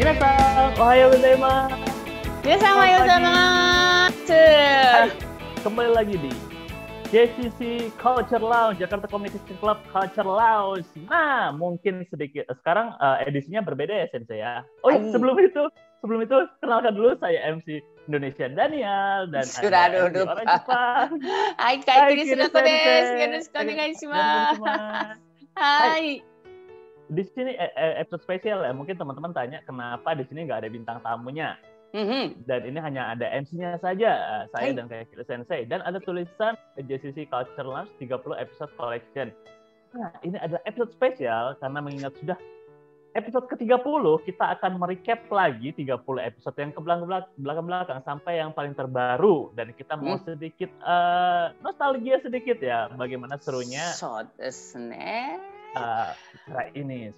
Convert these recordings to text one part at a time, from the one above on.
皆さん、おはようございます。皆さんおはようございます。Hai, kembali lagi di JCC Culture Lounge, Jakarta Communication Club Culture Lounge. Nah, mungkin sedikit sekarang edisinya berbeda ya, Sensei ya. Oh, sebelum itu kenalkan dulu saya MC Indonesia Daniel dan Sudah ada MC duduk. orang Jepang. Hai, Kiri Sunako desu. Yoroshiku onegaishimasu. Hai. Di sini episode spesial ya. Mungkin teman-teman tanya kenapa di sini nggak ada bintang tamunya. Dan ini hanya ada MC-nya saja, saya dan kayak Sensei. Dan ada tulisan JCC Culture Lounge 30 episode collection. Nah, ini adalah episode spesial karena mengingat sudah episode ke-30, kita akan merecap lagi 30 episode yang ke belakang sampai yang paling terbaru. Dan kita mau sedikit nostalgia sedikit ya, bagaimana serunya. そうですね。ini.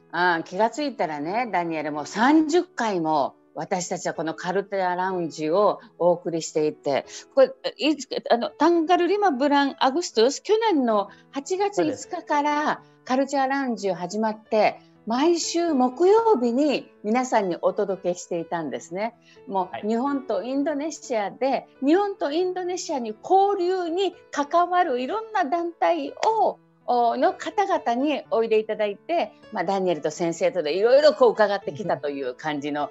気がついたらね、ダニエルもう30回も私たちはこのカルチャーラウンジをお送りしていて、これタンガルリマブランアグストゥス、去年の8月5日からカルチャーラウンジを始まって、毎週木曜日に皆さんにお届けしていたんですね。もう日本とインドネシアで、日本とインドネシアに交流に関わるいろんな団体の方々においでいただいて、ダニエルと先生とでいろいろ伺ってきたという感じの、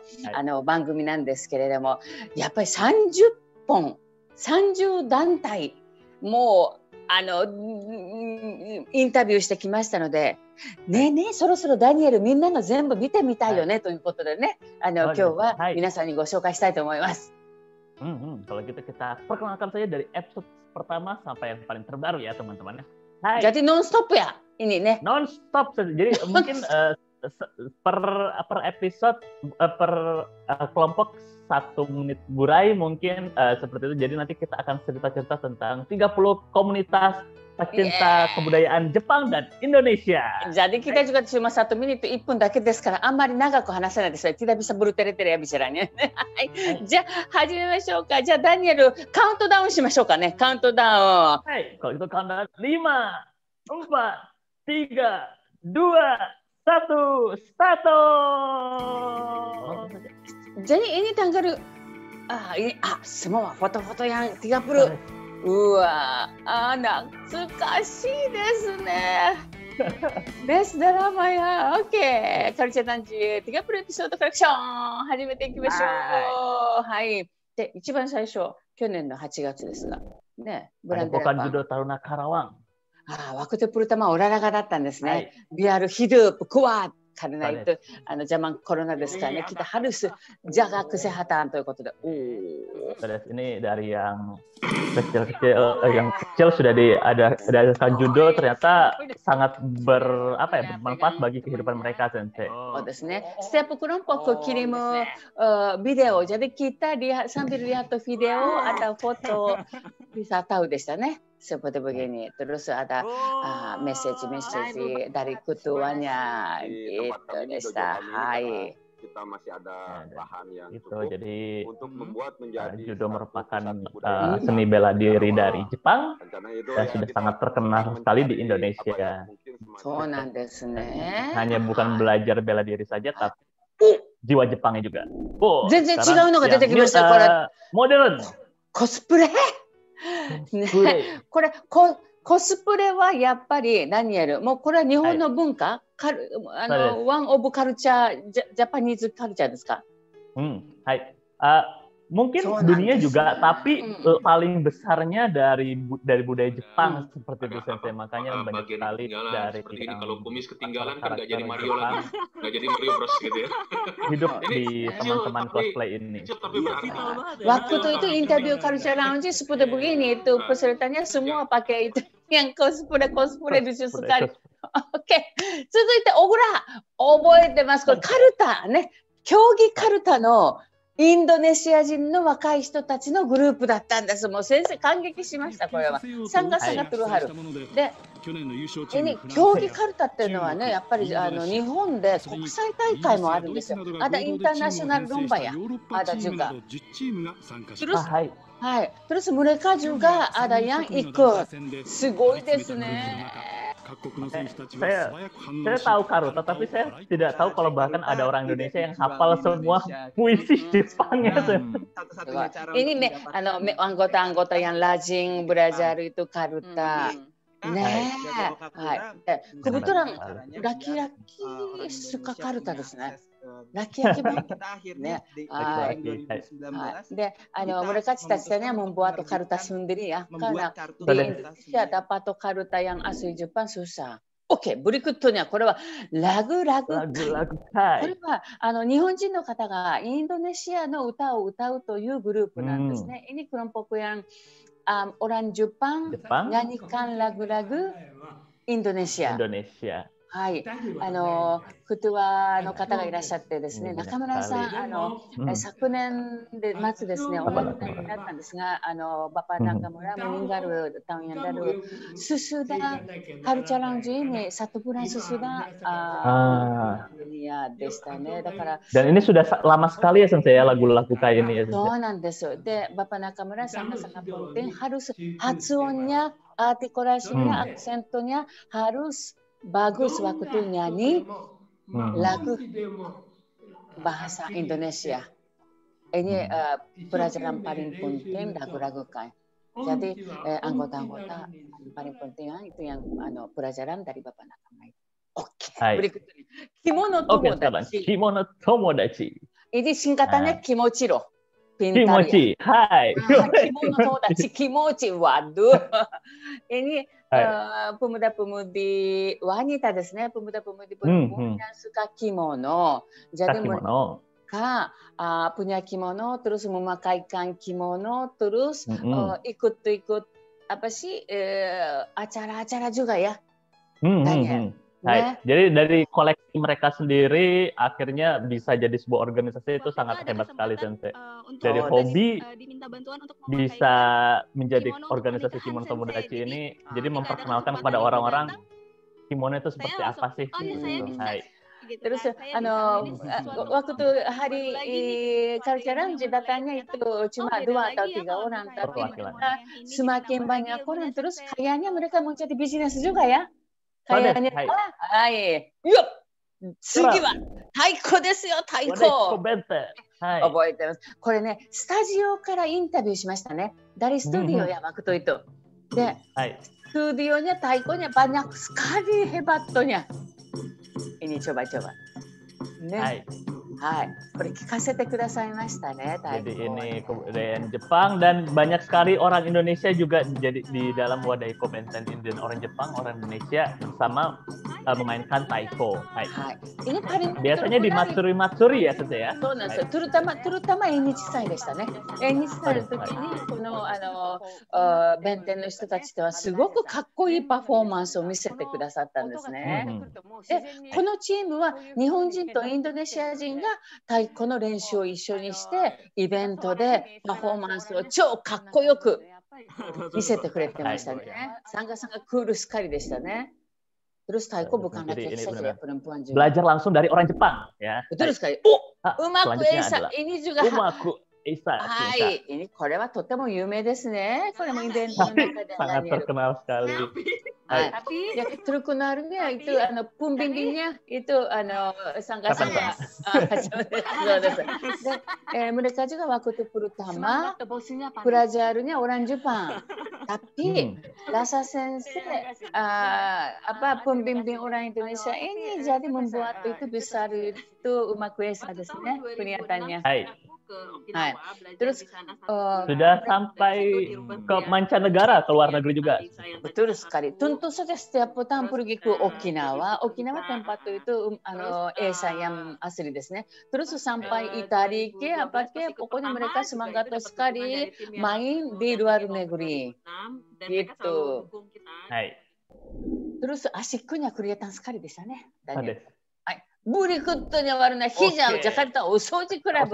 番組なんですけれども、やっぱり30本、30団体もうインタビューしてきましたので、ねえねえ、そろそろダニエルみんなの全部見てみたいよね、ということでね、今日は皆さんにご紹介したいと思います。Kalau gitu kita perkenalkan saja dari episode pertama sampai yang paling terbaru ya teman-teman. Jadi non-stop ya ini nih. Non-stop. Jadi mungkin per episode per kelompok 1 menit burai mungkin seperti itu. Jadi nanti kita akan cerita-cerita tentang 30 komunitas pecinta kebudayaan Jepang dan Indonesia. Jadi kita juga cuma 1 menit 1分だけですから、あんまり長く話せないです。Tidak bisa bertele-tele ya bicaranya. じゃあ始めましょうか。じゃあダニエルカウントダウンしましょうかね。カウントダウン。はい。Kalau itu kauntan 5, 4, 3, 2, 1, start. Jadi ini tanggal ini semua foto-foto yang 30. うわ懐かしいですね。ベスドラマや OK カルチャーラウンジ30エピソードコレクション始めていきましょう。はい。で一番最初去年の8月ですがね、ブランデラパン。Bukan judul Taruna Karawang。waktu itu pertama olahragaだったんですね。biar hidup kuat karena itu zaman coronaですからね。kita harus jaga kesehatan ということで。Ini dari yang kecil sudah ada judul, ternyata sangat bermanfaat bagi kehidupan mereka, Sensei. Oh, ですね。Setiap kelompok kirim video, jadi kita sambil lihat video atau foto bisa tahu でしたね。seperti begini. Terus ada message dari ketuanya gitu desta. Hai. Kita masih ada bahan yang cukup jadi untuk membuat menjadi judo merupakan seni bela diri dari Jepang dan sudah sangat terkenal sekali di Indonesia. Hanya bukan belajar bela diri saja, tapi jiwa Jepangnya juga. Modern. Cosplay. これコスプレはやっぱりダニエル、もうこれは日本の文化、ワンオブカルチャー、ジャパニーズカルチャーですか？ Hai. Mungkin dunia juga, tapi paling besarnya dari budaya Jepang seperti itu, Sensei. Makanya banyak sekali dari ini. Kalau kumis ketinggalan kan nggak jadi Mario lagi, nggak jadi Mario Bros gitu ya. Hidup di teman-teman cosplay ini. Waktu itu interview Culture Lounge seperti begini, itu pesertanya semua pakai itu yang cosplay lucu sekali. Oke, 続いて小倉覚えてますか？カルタね、競技カルタのインドネシア人の若い人たちのグループだったんです。もう先生感激しました。これは参加者が来るはるで、競技カルタっていうのはね、やっぱり日本で国際大会もあるんですよ。ada international lomba ya, ada juga. Terus mereka juga ada yang ikut. すごいですね。saya tahu Karuta, tapi saya tidak tahu kalau bahkan ada orang Indonesia yang hafal semua puisi Jepangnya. Ini anggota-anggota yang rajin belajar itu Karuta. Nah, kebetulan laki-laki suka Karutaですね。laki-laki banget. Mereka cita-citanya membuat Karuta sendiri ya, karena di Indonesia dapat Karuta yang asli Jepang susah. Oke, berikutnya これはラグラグ会。これは日本人の方がインドネシアの歌を歌うというグループなんですね。Ini kelompok yang orang Jepang nyanyikan lagu-lagu Indonesia. はい、ketua の方がいらっしゃってですね、中村さん、昨年で末ですね、お亡くなりになったんですが、Bapak Nakamura meninggal tahun yang lalu. Sesudah Culture Lounge ini 1 bulan sesudah duniaでしたね。だから。Dan ini sudah lama sekali ya Sensei ya lagu-lagu kayak ini ya. そうなんです。で、Bapak Nakamura sangat-sangat penting harus発音nya, artikulasinya, aksentonya harus bagus waktu nyanyi lagu bahasa Indonesia. Ini pelajaran paling penting lagu-lagu kai. Jadi anggota-anggota paling penting itu yang pelajaran dari Bapak Nakamura. Oke, berikutnya Kimono Tomodachi. Kimono Tomodachi. Ini singkatannya Kimochiro. Kimochi. Hai. Kimono Tomodachi, Kimochi. Waduh. Ini pemuda-pemudi wanita ですね。pemuda-pemudi perempuan yang suka kimono. Jadi mereka punya kimono, terus memakaikan kimono, terus ikut-ikut apa sih acara-acara juga ya. Hai. Jadi dari koleksi mereka sendiri akhirnya bisa jadi sebuah organisasi itu sangat hebat sekali Sensei. Dari hobi bisa menjadi organisasi Kimono Tomodachi ini, jadi memperkenalkan kepada orang-orang kimono itu seperti apa sih. Hai. Terus waktu hari Culture Lounge datanya itu cuma 2 atau 3 orang, tapi semakin banyak orang, terus kayaknya mereka mau jadi bisnis juga ya. Kayaknya, yup, 次は太鼓ですよ、太鼓。覚えてます。これね、スタジオからインタビューしましたね。Dari studio ya waktu itu. De, studionya taikonya banyak sekali hebatnya. Ini coba-coba. Ne. Hai, これ聞かせてくださいましたね。 Jadi ini kebudayaan Jepang dan banyak sekali orang Indonesia juga jadi di dalam wadah Komentan Indian, orang Jepang, orang Indonesia sama memainkan taiko. Hai. Ini paling biasanya di matsuri-matsuri ya Sensei ya. そうなんですよ。terutama縁日祭でしたね。縁日祭の時にこの弁天の人たちとはすごくかっこいいパフォーマンスを見せてくださったんですね。で、このチームは日本人とインドネシア人が太鼓の練習を一緒にしてイベントでパフォーマンスを超かっこよく見せてくれてましたね。参加さんがクールスカリでしたね。Terus taiko bukan laki-laki saja, perempuan juga. Belajar langsung dari orang Jepang ya. Betul sekali. Umaku Esa ini juga. Umaku Esa. Hai, ini これはとても有名ですね。これもイベントの中で sangat terkenal sekali. Tapi terkenalnya itu pembimbingnya itu sangga-sangga. Mereka juga waktu pertama pelajarnya orang Jepang. Tapi rasa sensei pembimbing orang Indonesia ini jadi membuat itu besar itu Umaku Esaですね, kelihatannya. Hai. Terus sudah sampai ke mancanegara, ke luar negeri juga. Betul sekali. Tentu saja setiap tahun pergi ke Okinawa. Okinawa tempat itu Esa yang asliですね. Terus sampai Italia ke apa ke, pokoknya mereka semangat sekali main di luar negeri. Gitu. Hai. Terus asiknya kelihatan sekaliでしたね. Berikutnya warna hijau Jakarta Osoji Club.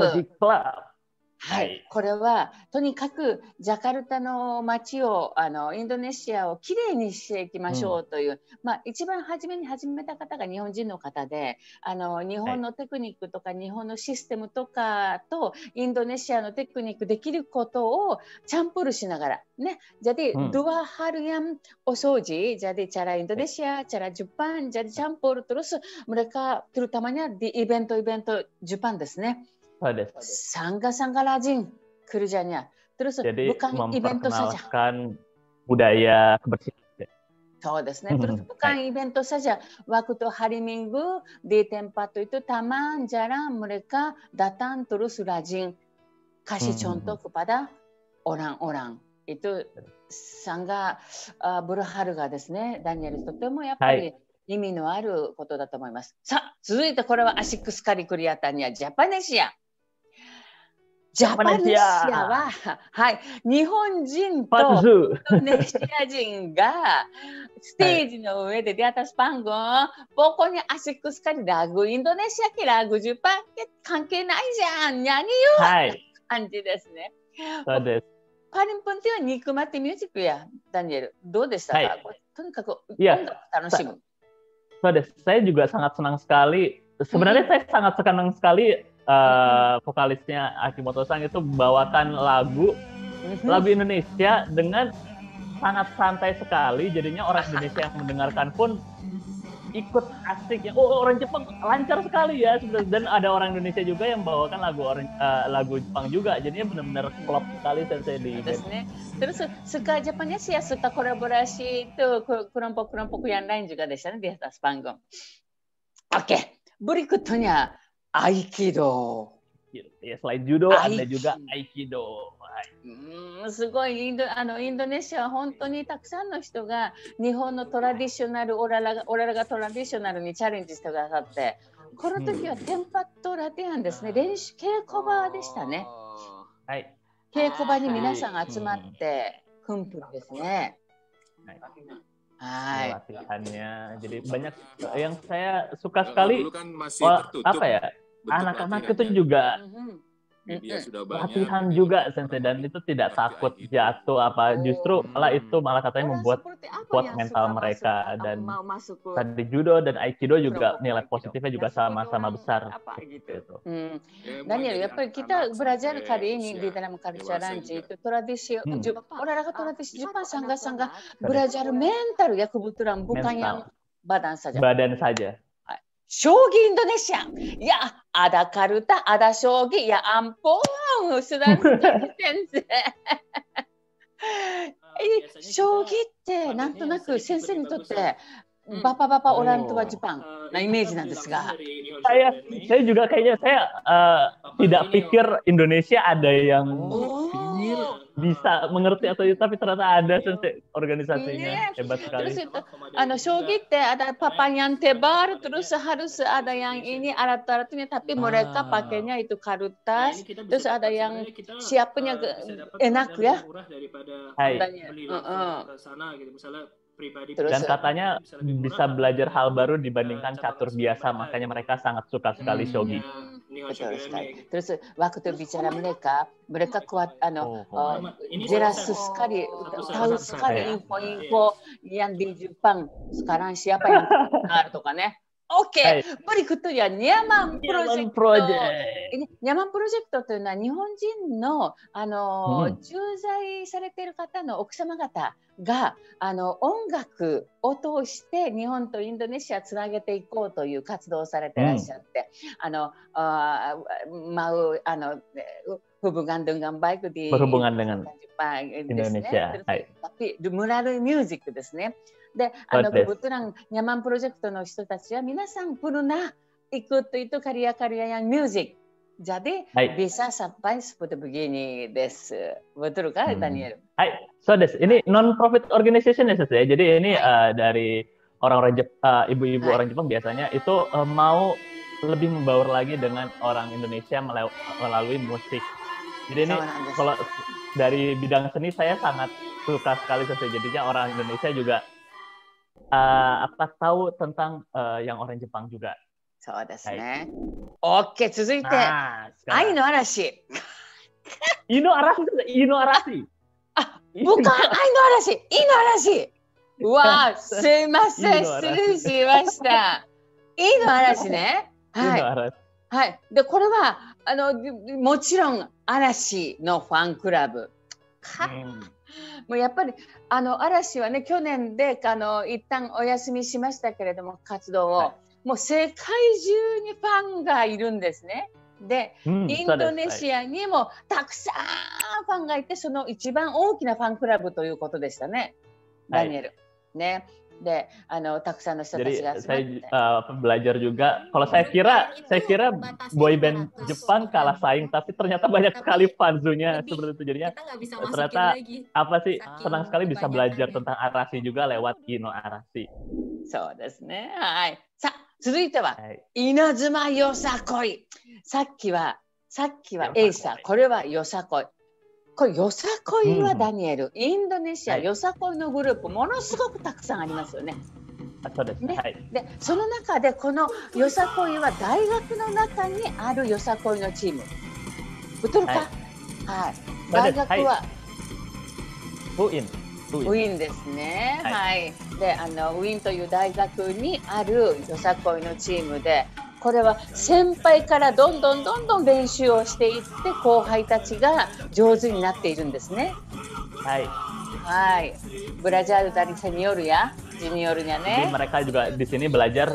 はい、これはとにかくジャカルタの街をインドネシアをきれいにしていきましょうという、一番初めに始めた方が日本人の方で、日本のテクニックとか日本のシステムとかとインドネシアのテクニックできることをチャンプルしながらね、jadi dua hal yang osoji, jadi cara Indonesia, cara Jepang, jadi campur terus mereka terutamanya di event-event Jepangですね。Sangga-sangga rajin kerjanya. Terus jadi bukan event saja. Budaya kebersihan. そうですね。Terus bukan event saja. Waktu hari Minggu di tempat itu taman jarang mereka datang terus rajin kasih contoh kepada orang-orang. Itu sangat berharga ですね。ダニエルとてもやっぱり意味のあることだと思います。さあ、続いてこれはアシックスカリクリアタニアジャパネシア。ジャパネシアは、はい、日本人とインドネシア人がステージの上でdi atas panggung, pokoknya asik sekali lagu Indonesia ke lagu Jepang関係ないじゃん、nyanyi yuk、感じですね。そうです。paling penting は肉まってミュージックや、ダニエル。どうでしたか、とにかく音楽楽しむ。そうです。Saya juga sangat senang sekali. Sebenarnya saya sangat senang sekali vokalisnya Akimoto-san itu membawakan lagu Indonesia dengan sangat santai sekali. Jadinya orang Indonesia yang mendengarkan pun ikut asik. Orang Jepang lancar sekali ya. Dan ada orang Indonesia juga yang membawakan lagu Jepang juga. Jadinya benar-benar klop sekali saya di Terus suka Jepangnya sih ya, suka kolaborasi itu kelompok-kelompok yang lain juga di sana di atas panggung. Oke, berikutnya Aikido. Ya, selain judo ada juga Aikido. すごいインドネシアは本当にたくさんの人が日本のトラディショナル、オララがトラディショナルにチャレンジしてくださって、この時はテンパットラティアンですね、稽古場でしたね。稽古場に皆さん集まってクンプルですね。Latihannya, jadi banyak yang saya suka sekali. Apa ya? Anak-anak itu juga latihan juga sensei, dan itu tidak takut jatuh apa, justru malah katanya membuat kuat mental mereka. Dan tadi judo dan aikido juga nilai positifnya juga sama-sama besar gitu. Daniel, ya kita belajar kali ini di dalam culture range itu tradisi olahraga tradisi Jepang sangat-sangat belajar mental ya, kebetulan bukan yang badan saja. Shogi Indonesia, ya ada karuta, ada shogi, ya ampun, sudah sensei. Shogi ってなんとなく先生にとってbapak-bapak orang tua Jepang nah imageなんですが、saya juga kayaknya saya tidak pikir Indonesia ada yang bisa mengerti atau tapi ternyata ada sensei organisasinya hebat sekali. Shogi って ada papan yang tebal, terus harus ada yang ini alat-alatnya, tapi mereka pakainya itu karutas, terus ada yang siapnya enak ya. Dan katanya bisa belajar hal baru dibandingkan catur biasa, makanya mereka sangat suka sekali shogi. Betul sekali. Terus waktu bicara mereka kuat jelas sekali, tahu sekali info-info yang di Jepang sekarang siapa yang benarとかね。OK、berikutnya Nyaman Project。Nyaman Project というのは日本人の駐在されている方の奥様方が音楽を通して日本とインドネシアつなげていこうという活動をされていらっしゃって、hubungan dengan baik di Jepang Indonesia、tapi melalui musik ですね。で、kebetulan Nyaman Project の人たちは皆さんpernah ikut itu karya-karya yang musik. Jadi bisa sampai seperti begini des. Betul kan, Daniel? So des, ini non-profit organization ya, ya. Jadi ini dari orang-orang ibu-ibu orang Jepang biasanya itu mau lebih membaur lagi dengan orang Indonesia melalui musik. Jadi ini kalau dari bidang seni saya sangat suka sekali, jadinya orang Indonesia juga tahu tentang yang orang Jepang juga. そうですね。OK、続いて、愛の嵐。Ino Arashi, Ino Arashi. bukan Ino Arashi, Ino Arashi. Wah, すいません、失礼しました。Ino Arashi ね。はい。はい。で、これはもちろん嵐のファンクラブ。もうやっぱり嵐はね、去年で一旦お休みしましたけれども、活動を、もう世界中にファンがいるんですね。で、インドネシアにもたくさんファンがいて、その一番大きなファンクラブということでしたね、ダニエル。ね。で、たくさんの人たちが集まって。Saya belajar juga. Kalau saya kira boyband Jepang kalah saing, tapi ternyata banyak sekali fanzunya seperti itu. Jadinya ternyata apa sih, senang sekali bisa belajar tentang Arashi juga lewat Ino Arashi. そうですね。はい。さあ、続いては、稲妻よさこい。さっきはエイサー、これはよさこい。これよさこいはダニエル、インドネシアよさこいのグループ、ものすごくたくさんありますよね。そうですね。で、その中でこのよさこいは大学の中にあるよさこいのチーム。betulか？はい。大学はウィンですね。はい。で、ウィンという大学にあるよさこいのチームで。これは先輩からどんどん練習をしていって後輩たちが上手になっているんですね。はい。はい。Belajar dari senior ya, juniornyaね。Jadi mereka juga di sini belajar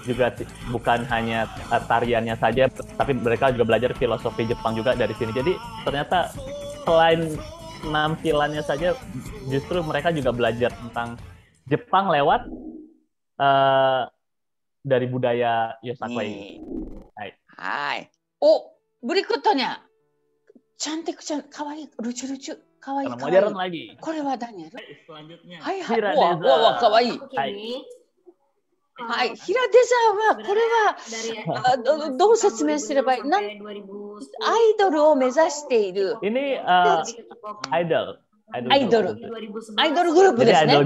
juga bukan hanya tariannya saja, tapi mereka juga belajar filosofi Jepang juga dari sini. Jadi ternyata selain penampilannya saja, justru mereka juga belajar tentang Jepang lewat dari budaya Yosakoi. はい。はい。お、ブリクットニャ。ちゃんてくちゃん、かわいい、ルチュルチュ、かわいい。Modern lagi. これはダニエル。selanjutnya. はいはい。わ、かわいい。はい。ヒラデザーは、これはどう説明すればいい？アイドルを目指している。Ini idol. Idol groupですね。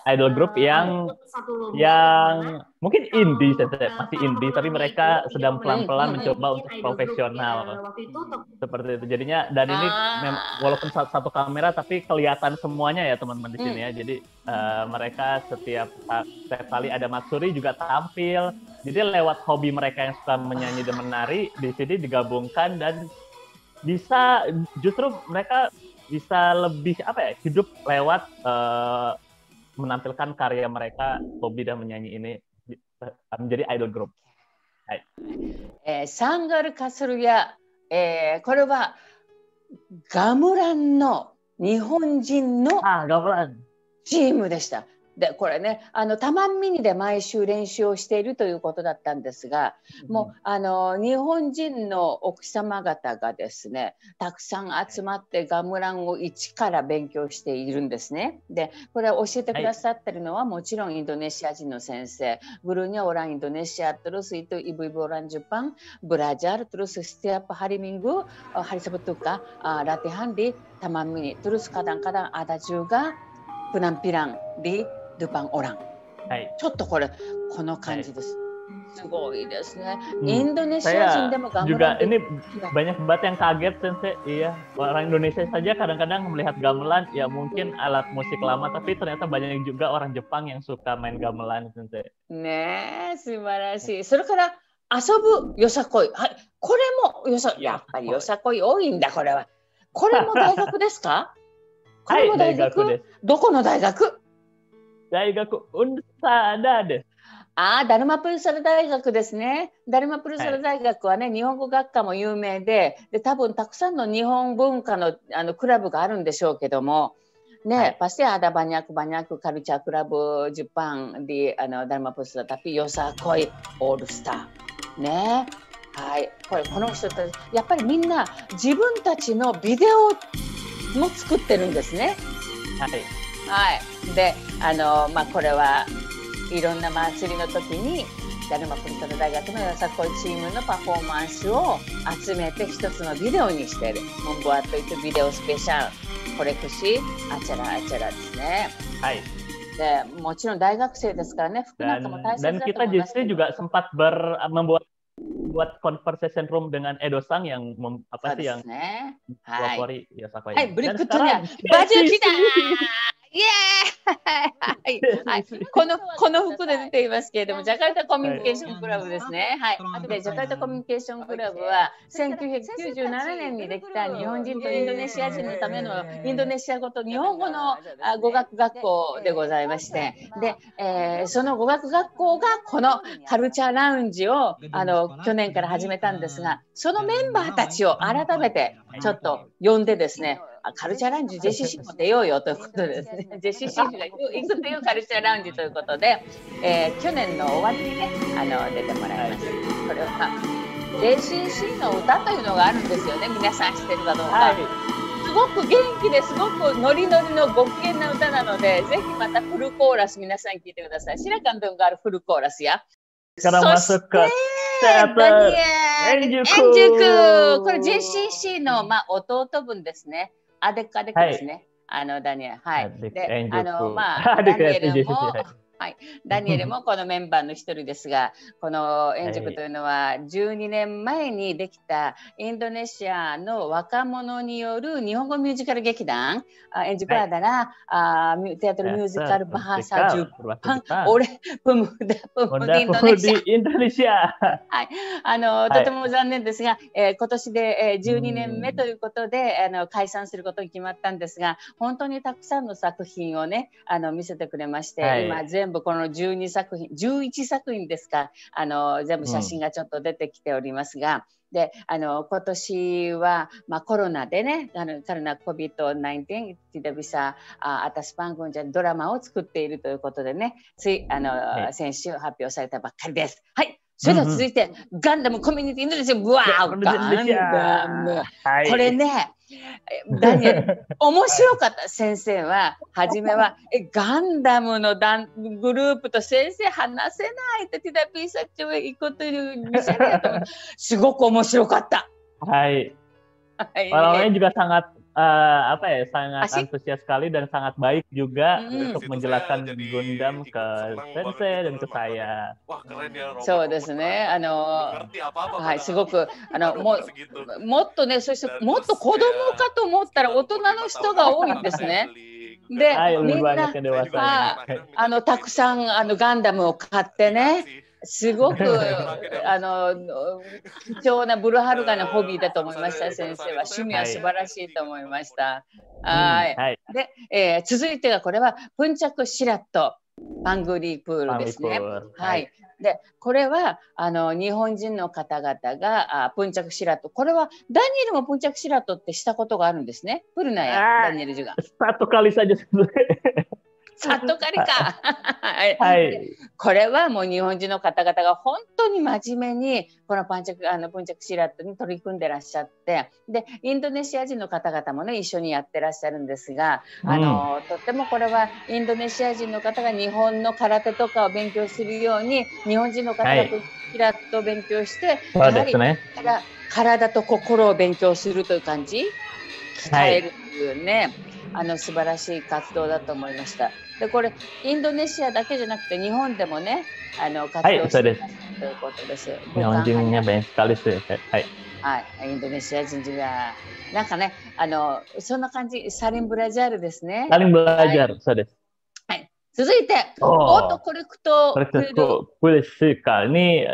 Idol group yang mungkin indie, masih indie, tapi mereka sedang pelan-pelan mencoba untuk profesional. Seperti itu. Jadinya, dan ini walaupun satu kamera, tapi kelihatan semuanya ya teman-teman di sini ya. Jadi mereka setiap kali ada Matsuri juga tampil. Jadi lewat hobi mereka yang suka menyanyi dan menari, di sini digabungkan dan bisa justru mereka bisa lebih hidup lewat menampilkan karya mereka, hobi dan menyanyi ini menjadi idol group. サンガルカスルや、これはガムランの日本人のチームでした。でこれね、タマンミニで毎週練習をしているということだったんですが、もう日本人の奥様方がですね、たくさん集まってガムランを一から勉強しているんですね。でこれを教えてくださってるのは、もちろんインドネシア人の先生、グルニャオランインドネシアトルスイトイブイブオランジュパンブラジャートルスステアップハリミングハリサブトゥカラテハンディタマンミニトルスカダンカダンアダジュがプナンピランディドゥパンオラン、ちょっとこの感じです。すごいですね。インドネシア人でもガムラン juga ini banyak banget yang kaget sensei. Iya, orang Indonesia saja kadang-kadang melihat gamelan ya mungkin alat musik lama, tapi ternyata banyak juga orang Jepang yang suka main gamelan sensei. ねえ、素晴らしい。それから遊ぶよさこい。はい、これもやっぱりよさこい多いんだこれは。これも大学ですか？これも大学です。どこの大学？大学Unsadaです。ダルマプルサラ大学ですね。ダルマプルサラ大学はね、日本語学科も有名で、多分たくさんの日本文化のクラブがあるんでしょうけども、ね、pasti ada banyak culture club Jepang di Dharma Pusat, tapi Yosakoi All Star ね。はい。この人たちやっぱりみんな自分たちのビデオも作ってるんですね。はい。はい、でこれはいろんな祭りの時にダルマプリサラ大学のよさこいチームのパフォーマンスを集めて一つのビデオにしている。Membuat itu video spesial koleksi acara-acaraですね。はい。でもちろん大学生ですからね、服なんかも大切だと思いますけど。Dan kita justru juga sempat membuat buat conversation room dengan Edo-sang yang yang はい。pelopori Yosakoi. はい、ブリッ Dan クトニア、 sekarang バジル来 JCC. たイエーイはい、この服で出ていますけれども、ジャカルタコミュニケーションクラブですね。はい。で、ジャカルタコミュニケーションクラブは、1997年にできた日本人とインドネシア人のためのインドネシア語と日本語の語学学校でございまして、で、その語学学校がこのカルチャーラウンジを去年から始めたんですが、そのメンバーたちを改めてちょっと呼んでですね、カルチャーラウンジ JCC も出ようよということでですね、JCC が行くというカルチャーラウンジということで、去年の終わりにね、出てもらいました。これは JCC の歌というのがあるんですよね。皆さん知ってるかどうか。すごく元気ですごくノリノリのご機嫌な歌なので、ぜひまたフルコーラス皆さん聞いてください。白川君があるフルコーラスや。Sekarang masuk ke ダニエル、エンジュク。これ Enjuku. JCC の弟分ですね。アデカですね。ダニエル。はい。で、ダニエルも、はい、ダニエルもこのメンバーの一人ですが、このエンジュクというのは12年前にできたインドネシアの若者による日本語ミュージカル劇団、エンジュクアダラ、テアトルミュージカルバハサジュパン、オレプムダプムディンドネシア。はい、とても残念ですが、今年で12年目ということで解散することに決まったんですが、本当にたくさんの作品をね見せてくれまして、今全部この12作品、11作品ですか、全部写真がちょっと出てきておりますが、で今年は、コロナでね、karena COVID-19 tidak bisa atas panggung jadi ドラマを作っているということでね、先週発表されたばっかりです。はい。それでは続いて、ガンダムコミュニティインドネシア、わー、ガンダム。これね、ダニエル、面白かった。先生は、初めは、ガンダムのグループと先生話せないって、ティダピーサチョウ行くというミシャルやと思う。すごく面白かった。はい。Orangnya juga sangat sangat antusias sekali dan sangat baik juga untuk menjelaskan Gundam ke Sensei dan ke saya. そうですね。はい、すごくもっとね、そしてもっと子供かと思ったら大人の人が多いんですね。で、みんなたくさんガンダムを買ってね。すごく貴重なブルハルガのホビーだと思いました。先生は趣味は素晴らしいと思いました。はい。で、続いてはこれはプンチャクシラットパングリープールですね。はい。で、これは日本人の方々がプンチャクシラット、これはダニエルもプンチャクシラットってしたことがあるんですね。プルナやダニエルジュが。Satu kali saja sebenarnya. さっとかりか。はい。これはもう日本人の方々が本当に真面目にこのプンチャクシラットに取り組んでらっしゃって、でインドネシア人の方々もね一緒にやってらっしゃるんですが、とってもこれはインドネシア人の方が日本の空手とかを勉強するように日本人の方がプンチャクシラットを勉強して、やはり体と心を勉強するという感じ、鍛えるというね、素晴らしい活動だと思いました。でこれインドネシアだけじゃなくて日本でもね活動しているということです。日本人banyak sekali sih。はい。インドネシア人がなんかねそんな感じ。サリンブラジャールですね。サリンブラジャール、そうです。はい。続いてオートコレクトクイズかini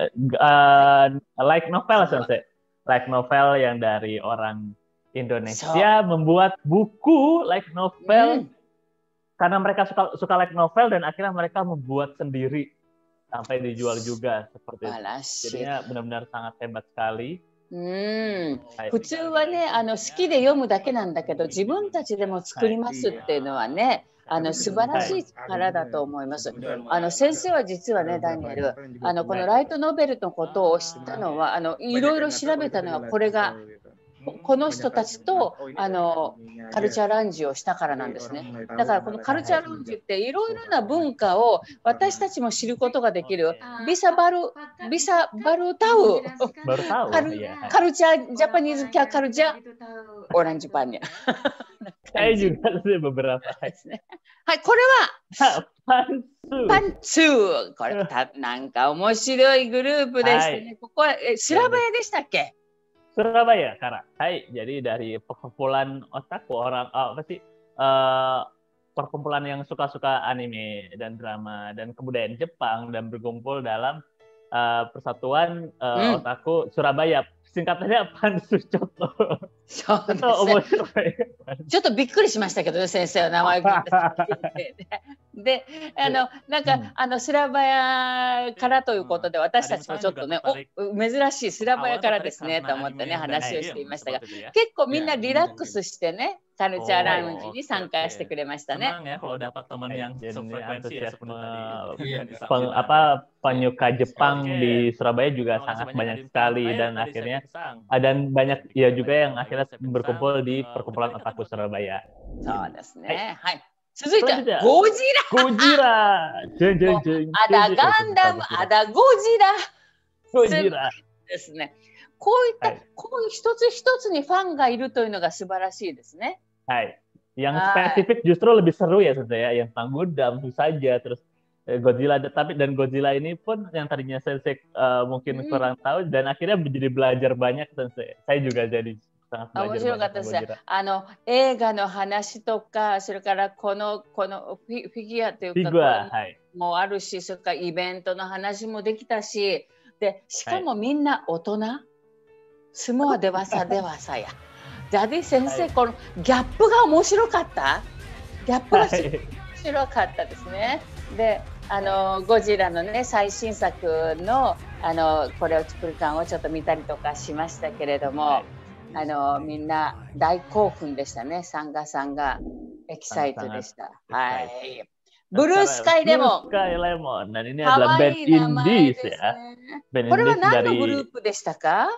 like novel sensei. Like novel yang dari orang Indonesia membuat buku like novel karena mereka suka like novel dan akhirnya mereka membuat sendiri sampai dijual juga seperti itu. Jadinya benar-benar sangat hebat sekali. 普通はね好きで読むだけなんだけど自分たちでも作りますっていうのはね素晴らしい力だと思います。先生は実はねダニエルこのライトノベルのことを知ったのはいろいろ調べたのはこの人たちとカルチャーラウンジをしたからなんですね。だからこのカルチャーラウンジっていろいろな文化を私たちも知ることができるビサバルタウカルチャージャパニーズキャカルチャーオランジパンニャ。はい、これはパンツー。これなんか面白いグループでしたね。ここはSurabayaでしたっけ？Surabaya, Kara. Hai, jadi dari perkumpulan otaku apa sih? Perkumpulan yang suka-suka anime dan drama dan kebudayaan Jepang dan berkumpul dalam persatuan otaku Surabaya. Singkatannya Pansu Choto. そうですね。ちょっとびっくりしましたけどね、先生の名前を聞いて。で、なんか、スラバヤからということで、私たちもちょっとね、珍しいスラバヤからですね、と思ってね、話をしていましたが、結構みんなリラックスしてね、カルチャーラウンジに参加してくれましたね。penyuka Jepang di Surabaya juga sangat banyak sekali dan akhirnya dan banyak ya juga yang akhirnya berkumpul di perkumpulan otaku Surabaya. そうですね。はい。続いてゴジラ。ゴジラ。アダガンダム、アダゴジラ。ゴジラですね。こういった一つ一つにファンがいるというのが素晴らしいですね。はい。Yang spesifik justru lebih seru ya saya, yang tentang Gundam tentu saja, terus Godzilla, dan Godzilla ini pun yang tadinya Sensei mungkin kurang tahu dan akhirnya menjadi belajar banyak Sensei. Saya juga jadi sangat belajar 面白かったです。映画の話とか、それからこのフィギュアというか、もあるし、それからイベントの話もできたし、でしかもみんな大人、相撲でわさや。jadi 先生、このギャップが面白かった。ギャップが面白かったですね。で、ゴジラのね最新作のこれを作る感をちょっと見たりとかしましたけれども、みんな大興奮でしたね。サンガエキサイトでした。はい。ブルースカイレモン。Dan ini adalah band indies ya. これは何のグループでしたか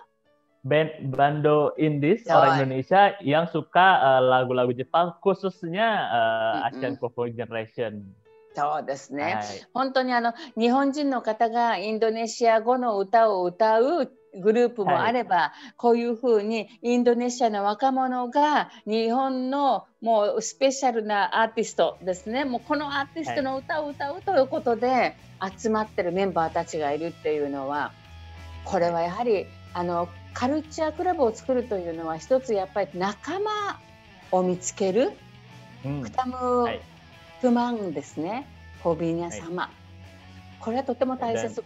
？Bando indies orang Indonesia yang suka lagu-lagu Jepang khususnya Asian Kung-Fu Generation。そうですね。本当に日本人の方がインドネシア語の歌を歌うグループもあれば、こういうふうにインドネシアの若者が日本のもうスペシャルなアーティストですね。もうこのアーティストの歌を歌うということで集まってるメンバーたちがいるっていうのは、これはやはりカルチャークラブを作るというのは一つやっぱり仲間を見つける、temanですね、hobinya sama。これはとても大切。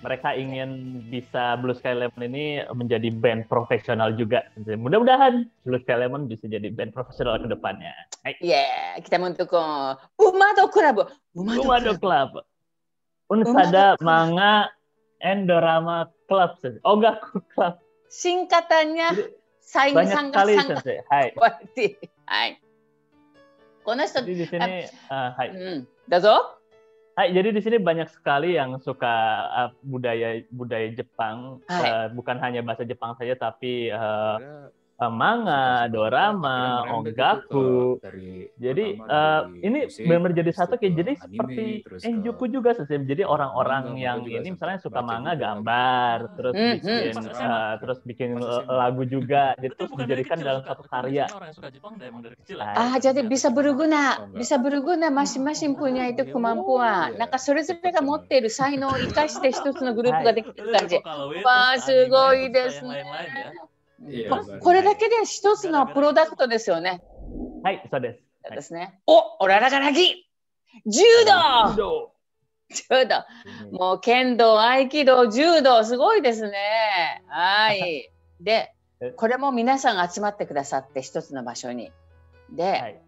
Mereka ingin bisa Blue Sky Lemon ini menjadi band profesional juga. Mudah-mudahan Blue Sky Lemon bisa jadi band profesional ke depannya. Kita mendukung Umado Club. Umado Club. Unsada Manga and Dorama Club. Ogaku Club. Singkatannya banyak sekali Sensei. Hai. この人 di sini Dazo? Jadi di sini banyak sekali yang suka budaya Jepang, bukan hanya bahasa Jepang saja, tapi manga, dorama, ongaku. Jadi ini benar jadi satu kayak jadi seperti Enjuku juga sih. Jadi orang-orang yang ini misalnya suka manga gambar, terus bikin lagu juga, jadi terus dijadikan dalam satu karya. Jadi bisa berguna masing-masing punya itu kemampuan. なんかそれぞれが持っている才能を生かして一つのグループができてる感じ。わあ、すごいですね。これだけで一つのプロダクトですよね。はい、そうです。そうですね。オララガラギ柔道もう剣道、合気道、柔道、すごいですね。はい。で、これも皆さん集まってくださって一つの場所に。で、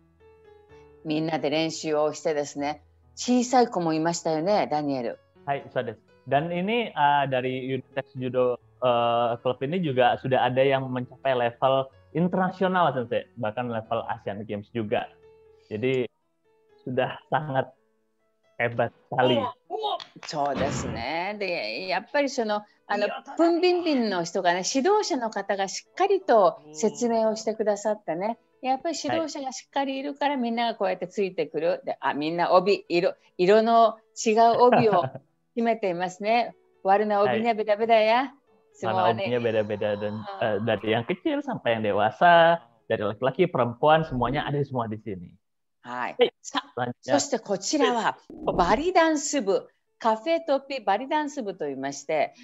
みんなで練習をしてですね、小さい子もいましたよね、ダニエル。はい、そうです。Dan ini dari Unitex Judo Club ini juga sudah ada yang mencapai level internasional, Sensei, bahkan level Asian Games juga. Jadi sudah sangat hebat sekali. そうですね。で、やっぱりプンビンビンの人がね、指導者の方がしっかりと説明をしてくださってね、やっぱり指導者がしっかりいるからみんながこうやってついてくる。で、みんな色の違う帯を決めていますね。warna obinya beda-beda ya. Warna obinya beda-beda dan dari yang kecil sampai yang dewasa, dari laki-laki, perempuan, semuanya ada semua di sini. はい。はい。そしてこちらはバリダンス部、カフェトピバリダンス部といいまして、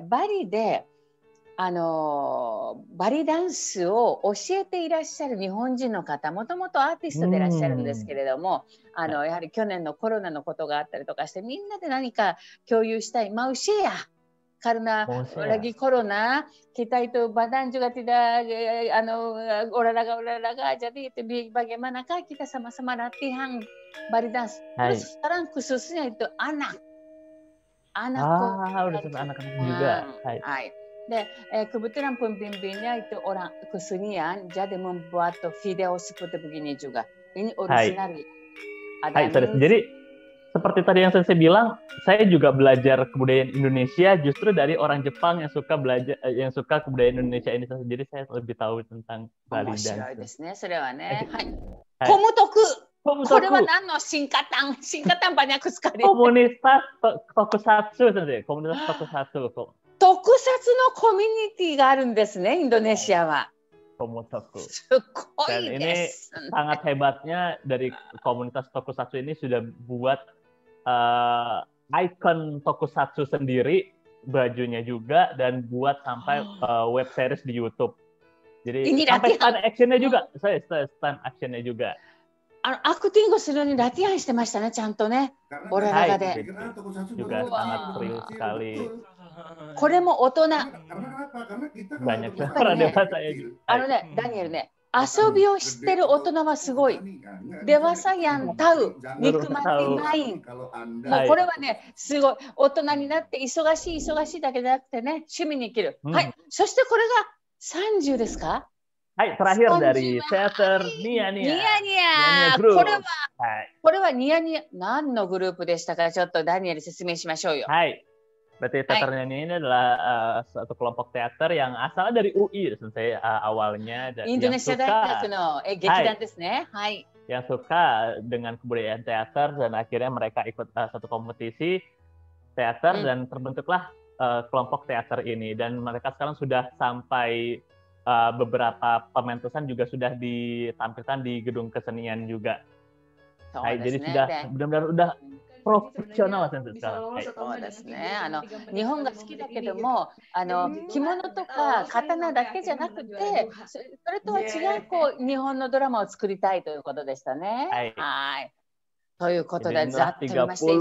バリでバリダンスを教えていらっしゃる日本人の方、もともとアーティストでいらっしゃるんですけれども、やはり去年のコロナのことがあったりとかして、みんなで何か共有したい。mau share karena lagi corona, kita itu badan juga tidak olahraga, jadi bagaimanakah kita sama-sama latihan bari dance. Terus sekarang khususnya itu anak. Udah sampai anak-anak juga. Hai. De, kebetulan pembimbingnya itu orang kesenian, jadi membuat video seperti begini juga. Ini original. Jadi seperti tadi yang saya bilang, saya juga belajar kebudayaan Indonesia justru dari orang Jepang yang suka belajar, yang suka kebudayaan Indonesia ini. Jadi saya lebih tahu tentang Bali dance. 面白いですね、それはね。はい。コムトク。これは何の新型banyak sekali. Komunitas tokusatsuですね。komunitas tokusatsu。特撮のコミュニティがあるんですね、インドネシアは。Tokusatsu. すごいです、ね。sangat hebatnya dari komunitas Tokusatsu ini sudah buat icon Tokusatsu sendiri, bajunya juga, dan buat sampai web series di YouTube. Jadi sampai stand actionnya juga, stand actionnya juga. Aku tinggal sebelum latihan してましたね、ちゃんとね。olahragaで。juga sangat serius sekali. これも大人。banyak orang dewasa ya. ダニエルね、遊びを知ってる大人はすごい。dewasa yang tahu nikmati main。もうこれはね、すごい。大人になって忙しいだけじゃなくてね、趣味に生きる。はい。そしてこれが30ですか？はい、terakhir dari Theater Nia Nia。これはニヤニヤ、何のグループでしたか？ちょっとダニエル説明しましょうよ。はい。Berarti Theater Nia Nia ini adalah suatu kelompok teater yang asalnya dari UI saya awalnya dan Indonesia Daikaku no gekidan desu ne. Hai. Yang suka dengan kebudayaan teater dan akhirnya mereka ikut satu kompetisi teater dan terbentuklah kelompok teater ini, dan mereka sekarang sudah sampai beberapa pementasan juga sudah ditampilkan di gedung kesenian juga. Jadi sudah benar-benar udah profesional sekarang. そうですね。日本が好きだけども、着物とか刀だけじゃなくて、それとは違う日本のドラマを作りたいということでしたね。はい。ということで、ざっと見まして。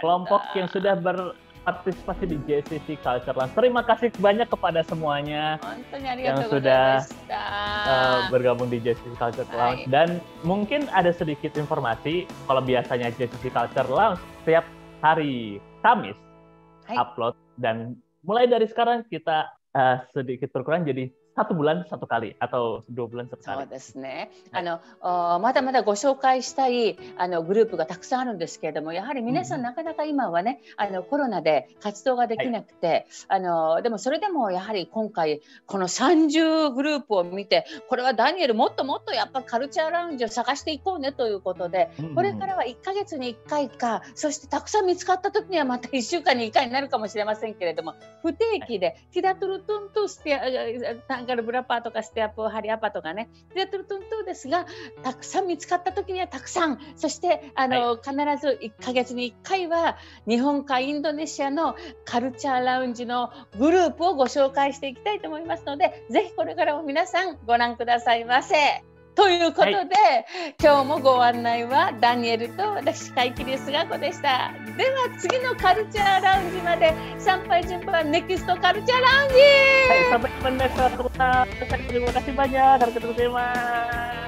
kelompok yang sudah berpartisipasi di JCC Culture Lounge. Terima kasih banyak kepada semuanya yang sudah bergabung di JCC Culture Lounge. Dan mungkin ada sedikit informasi, kalau biasanya JCC Culture Lounge setiap hari Kamis upload, dan mulai dari sekarang kita sedikit berkurang jadi 1 bulan 1 kali atau 2 bulan 1 kali。 そうですね。まだまだご紹介したいグループがたくさんあるんですけれども、やはり皆さんなかなか今はね、コロナで活動ができなくて、でもそれでもやはり今回この30グループを見て、これはダニエルもっともっとやっぱカルチャーラウンジを探していこうねということで、これからは1ヶ月に1回か、そしてたくさん見つかった時にはまた1週間に1回になるかもしれませんけれども、不定期でtidak tertentu tanggal berapaとかsetiap hari apaとかね、tidak tertentuですが、たくさん見つかった時にはたくさん、そして必ず1ヶ月に1回は日本かインドネシアのカルチャーラウンジのグループをご紹介していきたいと思いますので、ぜひこれからも皆さんご覧くださいませ。ということで、今日もご案内はダニエルと私、海木ですがこでした。では次のカルチャーラウンジまで参拝順番ネクストカルチャーラウンジ。Sampai jumpa next. Terima kasih banyak. Terima kasih.